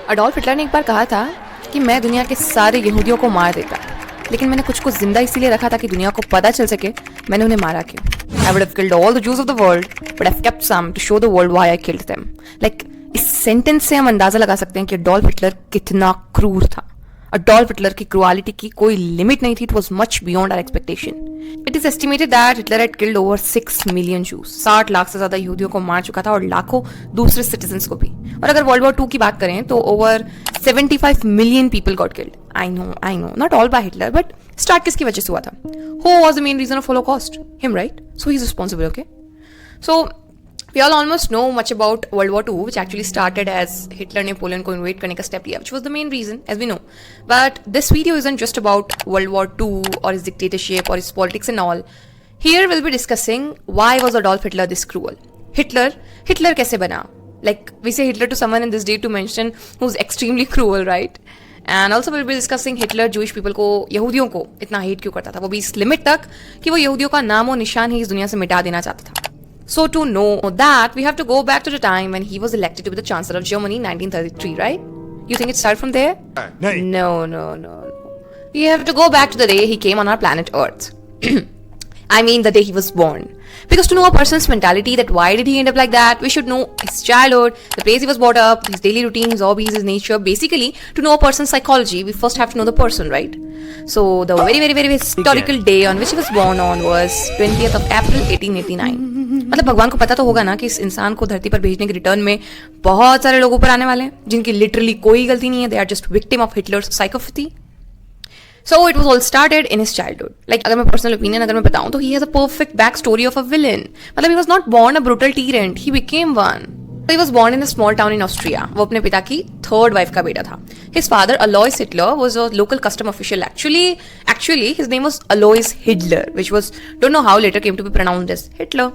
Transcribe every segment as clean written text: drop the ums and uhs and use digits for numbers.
Adolf Hitler ने एक बार कहा था कि मैं दुनिया के सारे यहूदियों को मार देता, लेकिन मैंने कुछ को जिंदा इसीलिए रखा था कि दुनिया को पता चल सके मैंने उन्हें मारा क्यों. I would have killed all the Jews of the world, but I've kept some to show the world why I killed them. Like, इस सेंटेंस से हम अंदाजा लगा सकते हैं कि अडोल्फ हिटलर कितना क्रूर था. अडोल्फ हिटलर की क्रुएलिटी की कोई लिमिट नहीं थी. It was much beyond our expectation. It is estimated that Hitler had killed over 6 million jews. 60 lakh से ज्यादा यहूदियों को मार चुका था और लाखों दूसरे सिटीजन्स को भी. और अगर वर्ल्ड वॉर 2 की बात करें तो over 75 million people got killed. I know not all by Hitler, but start किसकी वजह से हुआ था? Who was the main reason of holocaust? Him, right? So he is responsible. Okay, so we all almost know much about World War II, which actually started as Hitler ने Poland को InvIT करने का step लिया, which was the main reason, as we know. But this video isn't just about World War II or his dictatorship or his politics and all. Here we'll be discussing why was Adolf Hitler this cruel. Hitler कैसे बना? Like we say Hitler to someone in this day to mention who's extremely cruel, right? And also we'll be discussing Hitler Jewish people को, यहूदियों को इतना hate क्यों करता था, वो भी इस लिमिट तक कि वो यहूदियों का नाम और निशान ही इस दुनिया से मिटा देना चाहता था. So to know that, we have to go back to the time when he was elected to be the Chancellor of Germany in 1933, right? You think it started from there? No. We have to go back to the day he came on our planet Earth. I mean the day he was born. Because to know a person's mentality, that why did he end up like that, we should know his childhood, the place he was brought up, his daily routine, his hobbies, his nature. Basically, to know a person's psychology, we first have to know the person, right? So the very historical day on which he was born on was 20th of April 1889. मतलब भगवान को पता तो होगा ना कि इस इंसान को धरती पर भेजने के रिटर्न में बहुत सारे लोग ऊपर आने वाले हैं जिनकी लिटरली कोई गलती नहीं है. They are just victim of Hitler's psychopathy. So it was all started in his childhood. Like अगर मैं पर्सनल ओपिनियन अगर मैं बताऊं तो he has a perfect back story of a villain. मतलब he was not born a brutal tyrant, he became one. He was born in a small town in Austria. वो अपने पिता की थर्ड वाइफ का बेटा था. His father Alois Hitler was a local custom official. Actually his name was Alois Hitler, which was don't know how later came to be pronounced as Hitler.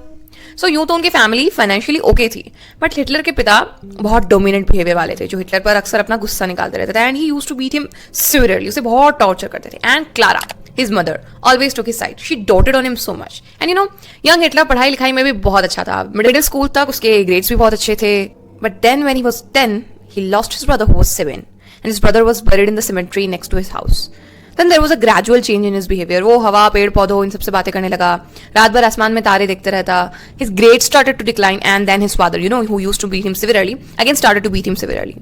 सो यूं तो उनकी फैमिली फाइनेंशियली ओके थी, but Hitler के पिता बहुत dominant behaviour वाले थे जो हिटलर पर अक्सर अपना गुस्सा निकालते रहते थे. And he used to beat him severely. उसे बहुत टॉर्चर करते थे. And Clara his mother always took his side. She doted on him so much. And you know young Hitler पढ़ाई लिखाई में भी बहुत अच्छा था. मिडिल स्कूल तक उसके ग्रेड्स भी बहुत अच्छे थे. But then when he was 10 he lost his brother who was 7 and his brother was buried in the cemetery next to his house. Then there was a gradual change in his behavior. वो हवा पेड़ पौधों इन सबसे बातें करने लगा. रात भर आसमान में तारे देखते रहता. His grades started to decline and then his father, you know, who used to beat him severely, again started to beat him severely.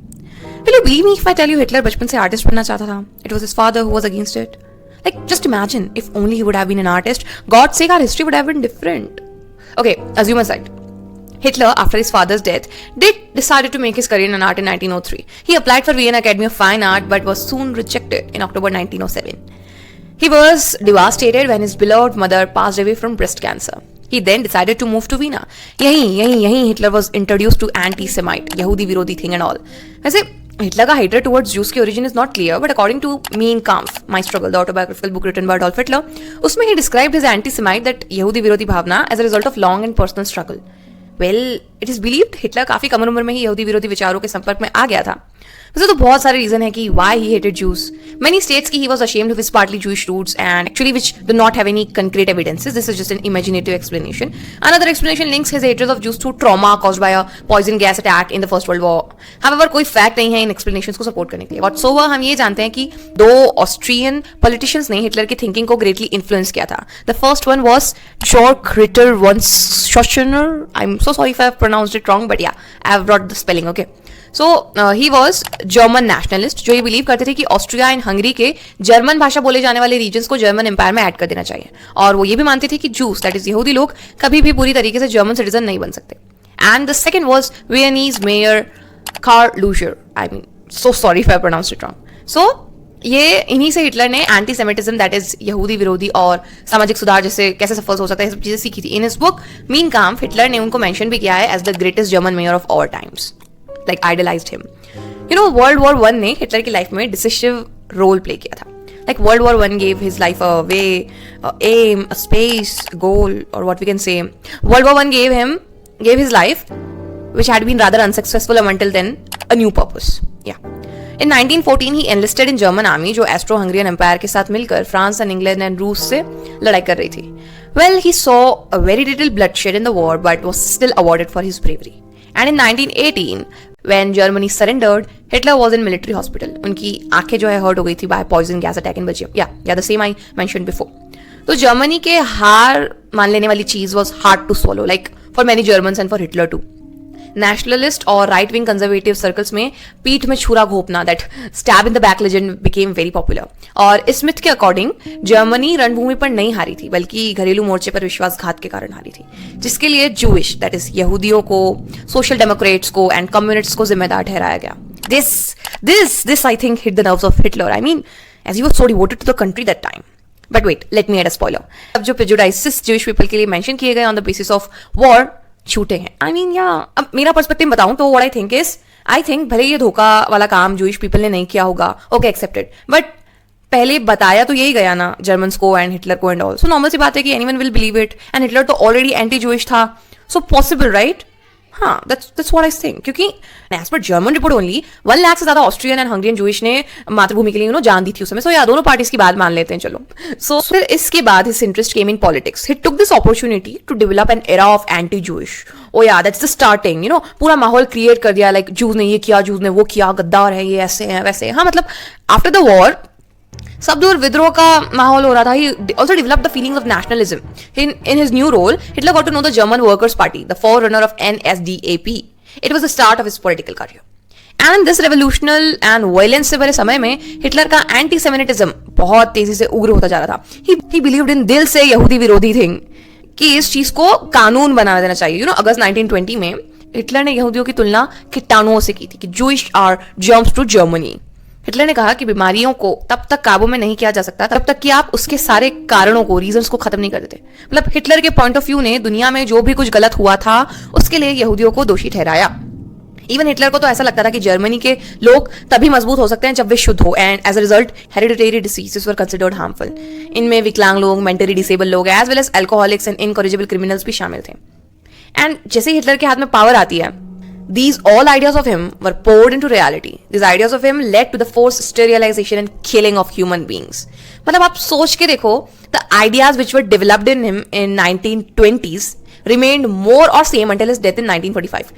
Will you believe me if I tell you Hitler बचपन से artist बनना चाहता था? It was his father who was against it. Like just imagine if only he would have been an artist. God's sake, our history would have been different. Okay, assume aside. Hitler, after his father's death, decided to make his career in art in 1903. He applied for Vienna Academy of Fine Art but was soon rejected in October 1907. He was devastated when his beloved mother passed away from breast cancer. He then decided to move to Vienna. यहीं Hitler was introduced to anti-Semite, यहूदी विरोधी thing and all. वैसे Hitler का hatred towards Jews की origin is not clear, but according to Mein Kampf, My Struggle, the autobiographical book written by Adolf Hitler, उसमें he described his anti-Semite, that यहूदी विरोधी भावना, as a result of long and personal struggle. Well, it is believed Hitler काफी कम उम्र में ही यहूदी विरोधी विचारों के संपर्क में आ गया था. वैसे तो बहुत सारे रीजन है कि why he hated Jews. Many states कि he was ashamed of his partly Jewish roots and actually which do not have any concrete evidences. This is just an imaginative explanation. Another explanation links his hatred of Jews to trauma caused by a poison gas attack in the First World War. However, कोई fact नहीं है इन explanations को support करने के लिए. Whatsoever हम ये जानते हैं कि 2 ऑस्ट्रियन पॉलिटिशियंस ने हिटलर की थिंकिंग को ग्रेटली इन्फ्लुएंस किया था. The first one was Georg Ritter von Schochener. I'm so sorry if I have pronounced it wrong, but yeah, I have brought the spelling, okay. So he was German nationalist जो ये believe करते थे कि Austria and Hungary के German भाषा बोले जाने वाले रीजन्स को जर्मन एम्पायर में ऐड कर देना चाहिए. और वो ये भी मानते थे कि जूस दैट इज यहूदी लोग कभी भी पूरी तरीके से जर्मन सिटीजन नहीं बन सकते. And the second was Viennese mayor Karl Lueger. I mean so sorry if I pronounced it wrong. So ये इन्हीं से हिटलर ने एंटी सेमिटिज्म दैट इज यहूदी विरोधी और सामाजिक सुधार जैसे कैसे सफल हो सकता है, सब चीजें सीखी थी. In his book Mein Kampf Hitler ने उनको मेंशन भी किया है as the greatest German mayor of all times. Like idolized him. You know, World War I ने हिटलर की लाइफ में डिसिसिव रोल प्ले किया था. Like World War I gave his life a way, a aim, a space, goal, or what we can say. World War I gave his life, which had been rather unsuccessful until then, a new purpose. Yeah. In 1914 he enlisted in German army जो Austro-Hungarian Empire के साथ मिलकर France and England and रूस से लड़ाई कर रही थी. Well, he saw a very little bloodshed in the war, but was still awarded for his bravery. And in 1918, When Germany surrendered, Hitler was in military hospital. उनकी आंखें जो है हर्ट हो गई थी by poison gas attack in Belgium. Yeah, the same I mentioned before. तो Germany के हार मान लेने वाली चीज was hard to swallow, like for many Germans and for Hitler too. Nationalist और राइट विंग कंजर्वेटिव सर्कल्स में पीठ में छुरा घोपना, that stab in the back legend became very popular. और इस मिथ के अकॉर्डिंग जर्मनी रणभूमि पर नहीं हारी थी, बल्कि घरेलू मोर्चे पर विश्वासघात के कारण हारी थी, जिसके लिए जूइश दैट इज यहूदियों को, सोशल डेमोक्रेट्स को एंड कम्युनिस्ट्स को जिम्मेदार ठहराया गया. This I think hit the nerves of Hitler. I mean, as he was so devoted to the country that time. But wait, let me add a spoiler. अब जो prejudices Jewish people के लिए mention किए गए on the basis of war छूटे हैं. I mean, अब मेरा पर्सपेक्टिव बताऊं तो what I think is, I think भले ये धोखा वाला काम Jewish people ने नहीं किया होगा, okay accepted, but पहले बताया तो यही गया ना जर्मन्स को एंड हिटलर को एंड ऑल. सो नॉर्मल सी बात है कि anyone will believe it, and Hitler तो ऑलरेडी एंटी जूइश था, सो पॉसिबल राइट. हाँ, that's what I think. क्योंकि as per German report only 1 lakh से ज्यादा ऑस्ट्रियन एंड हंगरियन जूइश ने मातृभूमि के लिए जान दी थी उस समय. सो या दोनों पार्टीज की बात मान लेते हैं चलो. सो फिर इसके बाद his interest came in politics. He took this opportunity to develop an era of anti Jewish. Oh yeah that's the starting, पूरा माहौल क्रिएट कर दिया, लाइक जूज ने ये किया, जूज ने वो किया, गद्दार है, ये ऐसे हैं वैसे. हाँ, मतलब आफ्टर द वॉर सब दूर विद्रोह का माहौल हो रहा था. He also developed the feelings of nationalism. In his new role, Hitler got to know the German Workers' Party, the forerunner of NSDAP. It was the start of his political career. And this revolutionary and violence से भरे समय में Hitler का anti-Semitism बहुत तेजी से उग्र होता जा रहा था. He believed in दिल से यहूदी विरोधी थिंग, कि इस चीज को कानून बना देना चाहिए. अगस्त 1920 में हिटलर ने यहूदियों की तुलना कीटाणुओं से की थी कि Jewish are germs to Germany. Hitler ने कहा कि बीमारियों को तब तक काबू में नहीं किया जा सकता तब तक कि आप उसके सारे कारणों को, रीजंस को खत्म नहीं कर देते. मतलब हिटलर के पॉइंट ऑफ व्यू ने दुनिया में जो भी कुछ गलत हुआ था उसके लिए यहूदियों को दोषी ठहराया. इवन हिटलर को तो ऐसा लगता था कि जर्मनी के लोग तभी मजबूत हो सकते हैं जब वे शुद्ध हो, and as a result hereditary diseases were considered harmful. इनमें विकलांग लोग, मेंटली डिसेबल लोग, as well as alcoholics and incorrigible criminals भी शामिल थे. एंड जैसे हिटलर के हाथ में पावर आती है, these all ideas of him were poured into reality. These ideas of him led to the forced sterilization and killing of human beings. मतलब आप सोच के देखो, the ideas which were developed in him in 1920s remained more or same until his death in 1945.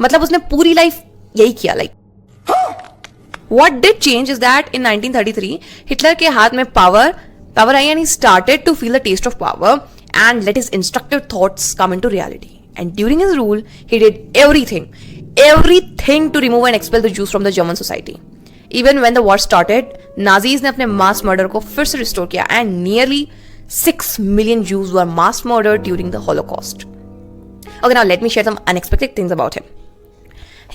मतलब उसने पूरी life यही किया. like what did change is that in 1933 Hitler के हाथ में power I and he started to feel the taste of power and let his instructive thoughts come into reality. And during his rule, he did everything to remove and expel the Jews from the German society. Even when the war started, Nazis ने अपने mass murder को फिर से restore किया, and nearly 6 million Jews were mass murdered during the Holocaust. Okay, now let me share some unexpected things about him.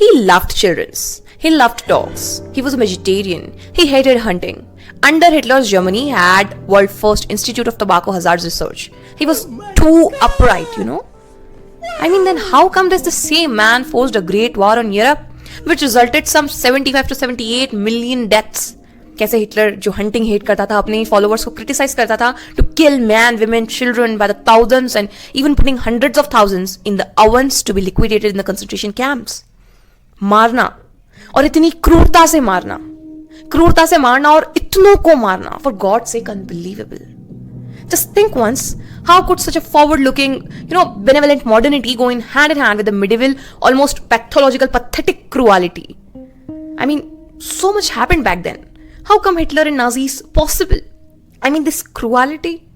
He loved children. He loved dogs. He was a vegetarian. He hated hunting. Under Hitler's Germany had world first Institute of Tobacco Hazards Research. He was too upright, I mean, then how come the same man forced a great war on Europe, which resulted some 75 to 78 million deaths? कैसे Hitler जो hunting hate करता था, अपने followers को criticise करता था to kill men, women, children by the thousands and even putting hundreds of thousands in the ovens to be liquidated in the concentration camps. मारना, और इतनी क्रूरता से मारना और इतनों को मारना, for God's sake, unbelievable. Just think once, how could such a forward-looking, benevolent modernity go in hand with the medieval, almost pathological, pathetic cruelty? I mean, so much happened back then. How come Hitler and Nazis possible? I mean, this cruelty?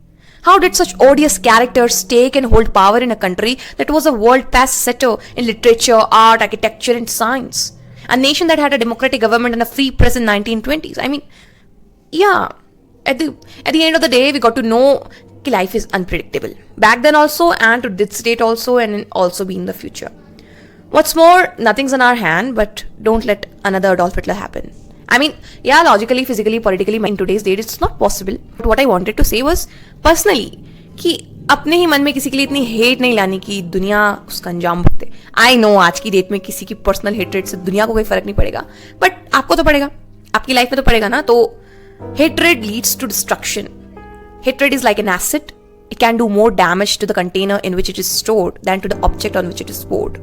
How did such odious characters take and hold power in a country that was a world pass setter in literature, art, architecture, and science? A nation that had a democratic government and a free press in 1920s. I mean, yeah. At the end of the day, we got to know that life is unpredictable. Back then also, and to this date also, and also be in the future. What's more, nothing's in our hand, but don't let another Adolf Hitler happen. I mean, yeah, logically, physically, politically, in today's date, it's not possible. But what I wanted to say was, personally, कि अपने ही मन में किसी के लिए इतनी hate नहीं लानी कि दुनिया उसका अंजाम भुगते. I know आज की डेट में किसी की पर्सनल हेट्रेड से दुनिया को कोई फर्क नहीं पड़ेगा, बट आपको तो पड़ेगा, आपकी लाइफ में तो पड़ेगा ना. तो hatred leads to destruction. Hatred is like an acid. It can do more damage to the container in which it is stored than to the object on which it is poured.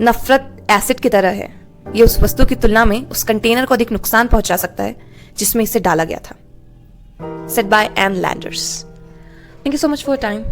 नफरत acid की तरह है. ये उस वस्तु की तुलना में उस कंटेनर को अधिक नुकसान पहुंचा सकता है जिसमें इसे डाला गया था. Said by Ann Landers. Thank you so much for your time.